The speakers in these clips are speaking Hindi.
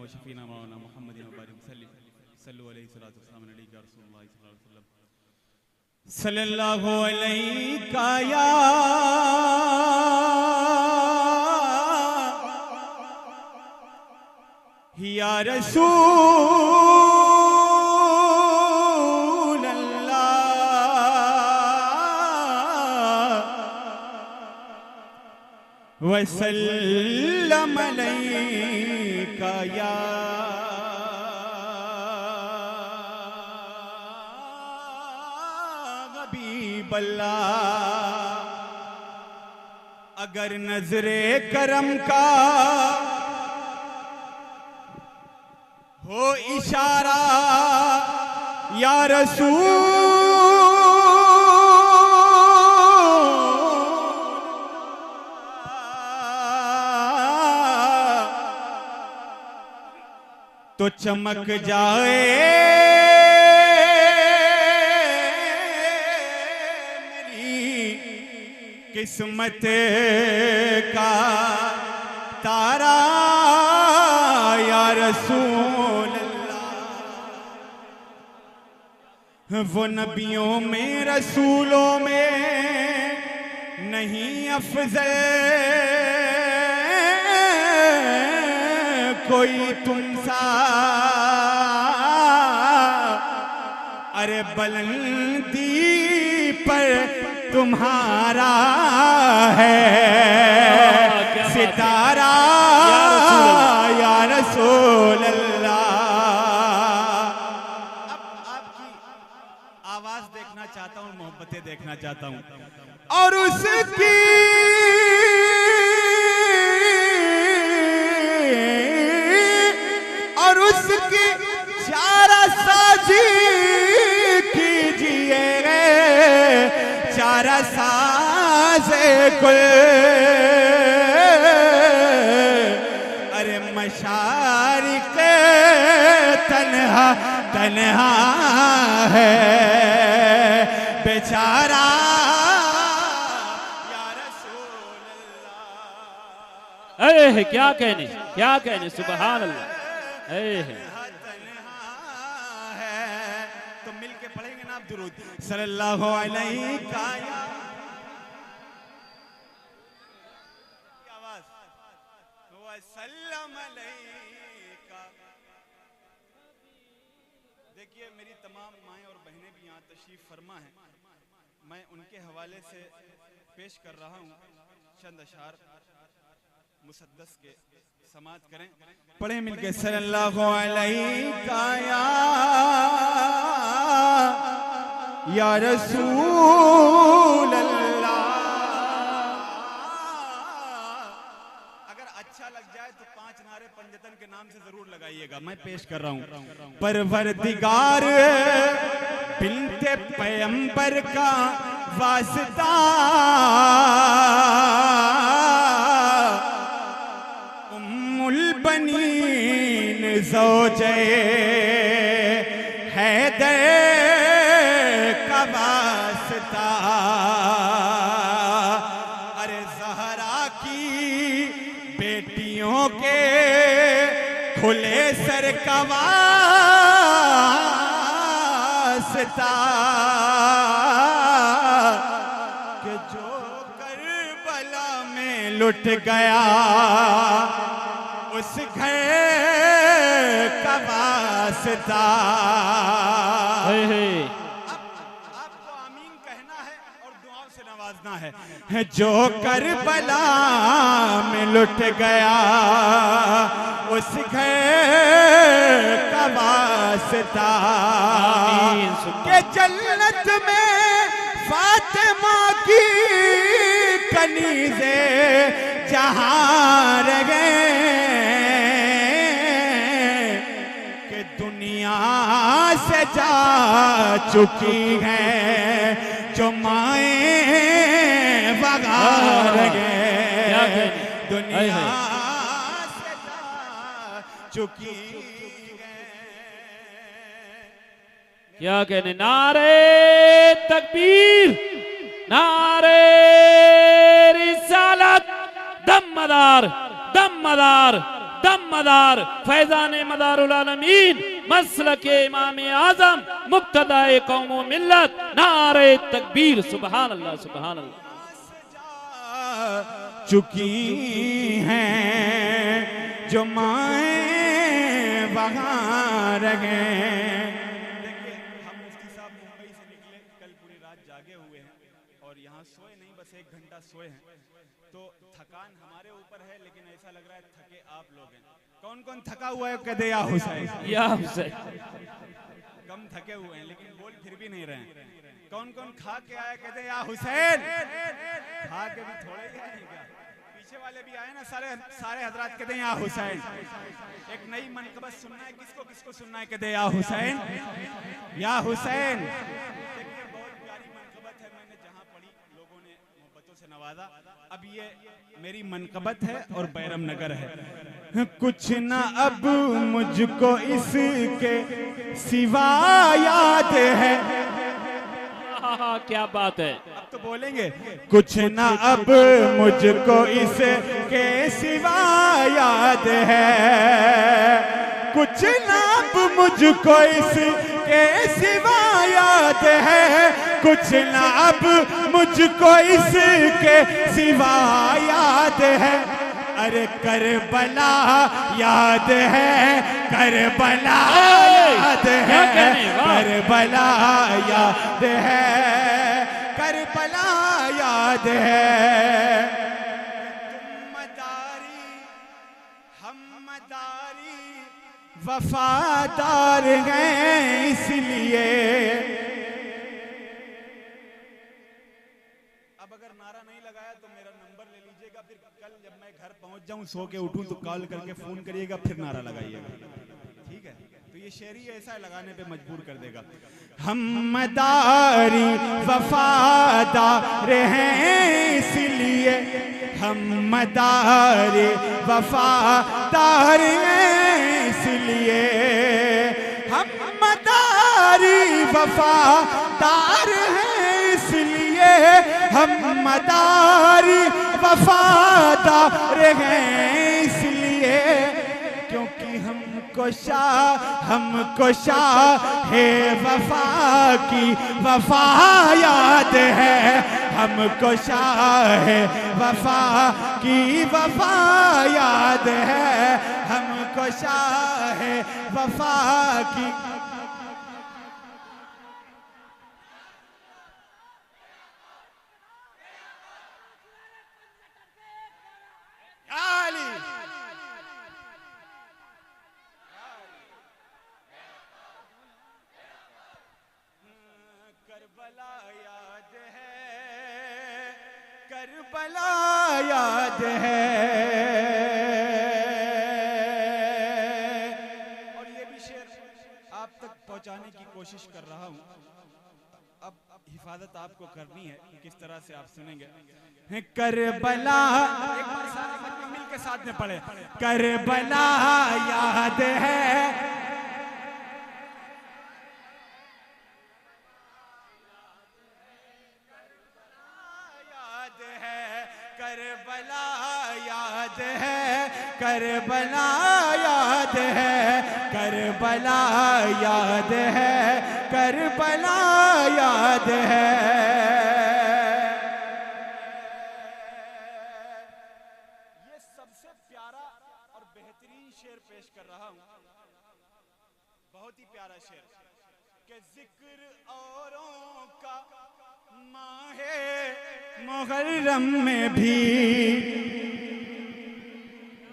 व शफीना मौलाना मुहम्मद सल्लल्लाहु अलैहि या रसूल अल्लाह वसल्लम अलैका या हबीब अल्लाह। अगर नजरे करम का हो इशारा या रसूल तो चमक जाए मेरी किस्मत का तारा या रसूल अल्लाह। वो नबियों में रसूलों में नहीं अफजल कोई तुमसा, अरे बुलंदी पर तुम्हारा है सितारा या रसूल अल्लाह। अब आपकी आवाज देखना चाहता हूं, मोहब्बतें देखना चाहता हूं और उसकी चारा साजी कीजिए चारा साजे कुल, अरे मशारिक तन्हा तन्हा है बेचारा या रसूल अल्लाह। क्या कहने सुभान अल्लाह। तो मिलके पढ़ेंगे ना आप दुरूद सल्लल्लाहु अलैहि वसल्लम अलैका। देखिए मेरी तमाम माएँ और बहनें भी यहाँ तशरीफ फरमा हैं, मैं उनके हवाले से पेश कर रहा हूँ चंद अशार मुसद्दस के, समात करें, पढ़े मिलके सल्लल्लाहु अलैहि या रसूल अल्लाह। अगर अच्छा लग जाए तो 5 नारे पंजतन के नाम से जरूर लगाइएगा। मैं पेश कर रहा हूं परवरदिगार बिन्ते पैगंबर का वास्ता, बनीन ज़ौजे हैदर का वास्ता, अरे ज़हरा की बेटियों के खुले सर का वास्ता, कि जो करबला में लुट गया उस घर का वास्ता। आपको आमीन कहना है और दुआओं से नवाजना है। जो करबला में लुट गया उस घर का वास्ता, के जन्नत में फातिमा की कनीज़े जहाँ रहे कि दुनिया से जा चुकी है जो माए वगार गए, दुनिया से जा चुकी है। क्या कहने नारे तकबीर, नारे रिसालत, दमदार दमदार दम मदार फैजान मदारुल आलमीन मसलक इमाम आजम मुक्तदाए कौम व मिल्लत नारे तकबीर। सुभान अल्लाह सुभान अल्लाह। चुकी हैं जो माए वहाँ रहे। देखिए हम मुफ्ती साहब मुंबई से निकले, कल पूरी रात जागे हुए हैं और यहाँ सोए नहीं, बस 1 घंटा सोए हैं। तो थकान हमारे ऊपर है, लेकिन ऐसा लग रहा है थके आप लोग हैं। कौन कौन थका हुआ है कह दे या हुसैन। या हुसैन। कम थके हुए हैं लेकिन बोल फिर भी नहीं रहे हैं। कौन कौन खा के आया कह दे या हुसैन। खा के भी थोड़े ही आए क्या? पीछे वाले भी आए ना, सारे हजरात कहते हैं या हुसैन। एक नई मनकबत सुनना है, किसको किसको सुनना है कहते हैं या हुसैन या हुसैन। देखिए बहुत प्यारी मनकबत है, मैंने जहां पढ़ी लोगों ने मोहब्बतों से नवाजा। अब ये मेरी मनकबत है और बैरम नगर है। कुछ न अब मुझको इसके सिवा याद है। क्या बात है। अब तो बोलेंगे कुछ न अब मुझको इसके सिवा याद है। कुछ न अब मुझको इसके सिवा याद है। कुछ न अब मुझको इसके सिवा याद है। अरे करबला याद है, करबला याद है, करबला याद है, करबला याद है। मदारी हम मदारी वफादार हैं इसलिए। अब अगर नारा नहीं लगाया तो मेरा नंबर ले लीजिएगा, फिर कल जब मैं घर पहुंच जाऊं, सो के उठूं तो कॉल करके फोन करिएगा, फिर नारा लगाइएगा। ठीक है? तो ये शेर ही ऐसा लगाने पे मजबूर कर देगा। हम मदारी वफादार हैं इसलिए। हम मदारी वफादार हैं इसलिए। हम मदारी वफादार हैं इसलिए। हम मदारी वफादार हैं इसलिए। क्योंकि हमको शाह है वफा की वफा याद है। हमको शाह है वफा की वफा याद है। हमको शाह है वफा की। करबला याद है, करबला याद है। और ये भी शेर आप तक पहुंचाने की कोशिश कर रहा हूं। अब हिफाजत आपको करनी है, किस तरह से आप सुनेंगे। करबला एक बार सारे बच्चे मिल के साथ में पढ़े। करबला याद है। करबला याद है, करबला याद है, करबला याद है, करबला याद है। ये सबसे प्यारा और बेहतरीन शेर पेश कर रहा हूं। बहुत ही प्यारा शेर कि जिक्र औरों का माहे मुहर्रम में भी।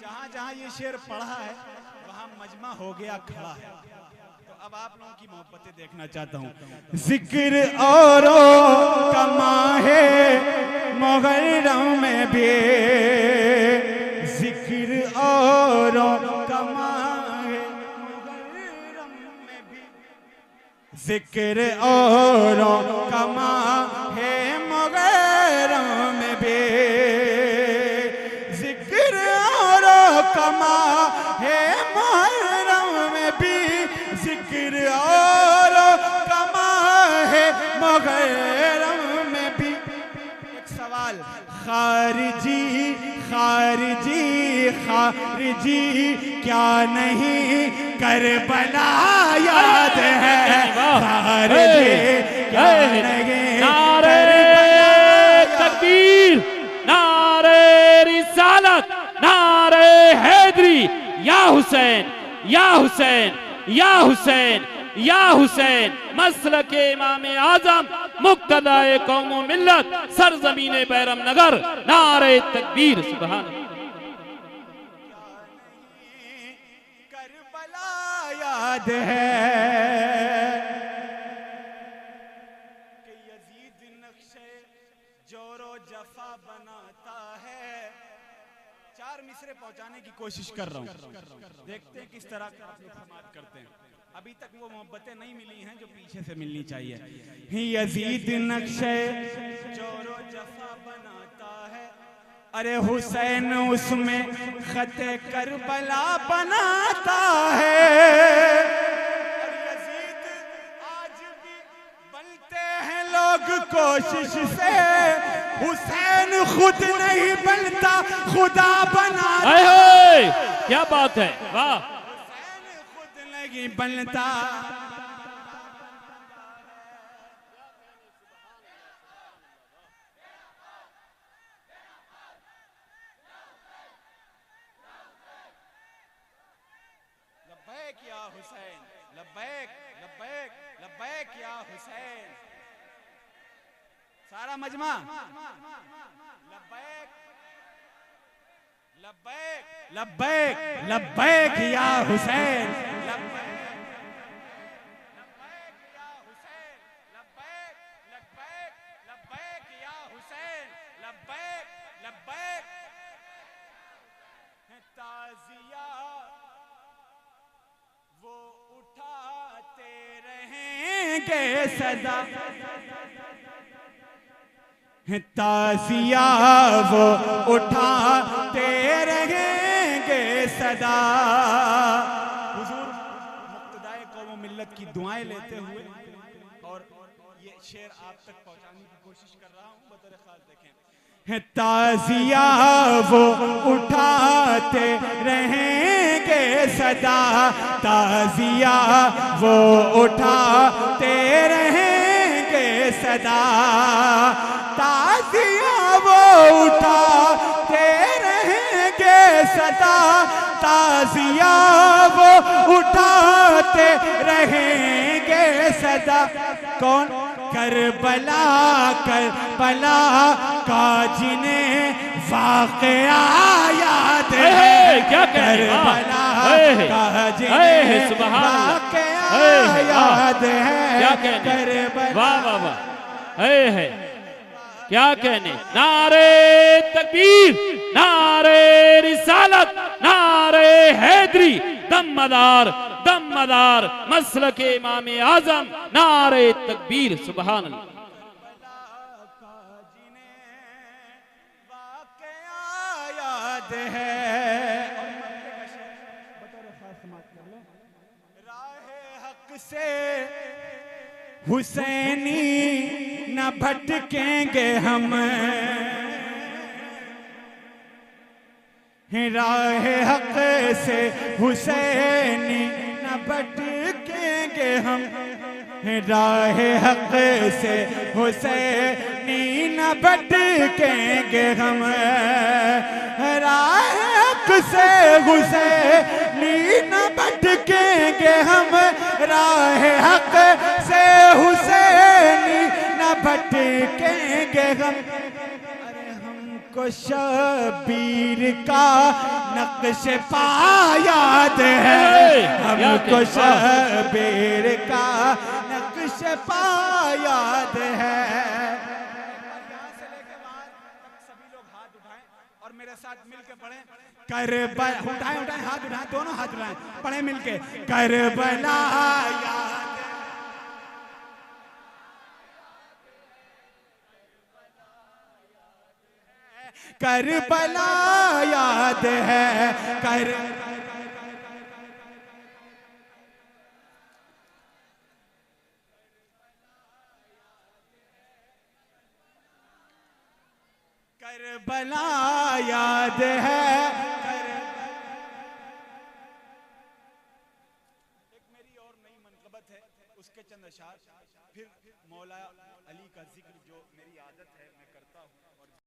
जहां जहां ये शेर पढ़ा है वहां मजमा हो गया खड़ा है। तो अब आप लोगों की मोहब्बतें देखना चाहता हूं। जिक्र औरों का माहे मुहर्रम में भी। जिक्र औरों का माहे मुहर्रम में भी। जिक्र औरों का माहे मुहर्रम में भी। जिक्र औरों का माहे मुहर्रम में भी। जिक्र औरों का माहे मुहर्रम में भी। एक सवाल, खारिजी खारिजी खारिजी जी क्या नहीं करबला याद है, सार जी क्या नहीं नारे तकबीर, नारे रिसालत, नारे हैदरी, या हुसैन या हुसैन या हुसैन या हुसैन, मसलके इमाम आजम, मुक्तदाए कौम व मिल्लत, सरजमीन बैरम नगर, नारे तकबीर। सुभान करबला याद है कि यजीद नक्शे जोरो जफा बनाता है। 4 मिसरे पहुंचाने की कोशिश कर रहा हूं, देखते हैं किस तरह का आप लोग समाप्त करते हैं। अभी तक वो मोहब्बतें नहीं मिली हैं जो पीछे से मिलनी चाहिए। यजीद नक्शे जोरो जफा बनाता है, अरे हुसैन उसमें खते करबला बनाता है। यजीद आज भी बनते हैं लोग कोशिश से, हुसैन खुद नहीं बनता खुदा बनाता है। क्या बात है, वाह। हुसैन खुद नहीं बनता। लब्बैक या हुसैन, लब्बैक लब्बैक लब्बैक या हुसैन। सारा मजमा लब्बैक लब्बैक लब्बैक लब्बैक या हुसैन, लब्बैक लब्बैक या हुसैन, लब्बैक लब्बैक लब्बैक या हुसैन, लब्बैक लब्बैक। ताजिया वो उठाते रहेंगे सदा, ताजिया वो उठाते रहेंगे सदा। हुजूर मुक्तदाए कौम मिल्लत की दुआएं लेते हुए और ये शेर आप तक पहुंचाने की कोशिश कर रहा हूं, बतौर खास देखें। ताजिया वो उठाते रहेंगे सदा, ताजिया वो उठाते रहेंगे सदा, ताजिया वो उठाते रहेंगे सदा, ताजिया वो उठाते रहेंगे सदा। कौन? करबला करबला का जिन्हें वाक़या याद है, क्या करबला का जिन्हें वाक़या याद है, करबला। वाह वाह वाह, है क्या कहने। नारे तकबीर, नारे रिसालत, नारे हैदरी, दमदार दमदार, मसलके इमाम आजम, नारे तकबीर। सुभान अल्लाह। याद है राहे हक से हुसैनी न भटकेंगे हम, राहे हक से हुसैनी न भटकेंगे हम, राहे हक से हुसैनी न भटकेंगे हम, राहे हक से हुसैनी न भटकेंगे हम, राहे हक से हुसैनी न भटकेंगे हम। अरे हमको शबीर का नक्श पा याद है, हमको शबीर का नक्श पा याद है। यहाँ से लेके वहां तक सभी लोग हाथ उठाएं और मेरे साथ मिलके पढ़ें। करबला, उठाएं उठाएं हाथ उठाएं, दोनों हाथ उठाएं, पढ़ें मिलके। करबला याद, करबला याद है, करबला याद है, मुनासबत है उसके चंद अशार, फिर मौला अली का जिक्र जो मेरी आदत है मैं करता हूँ।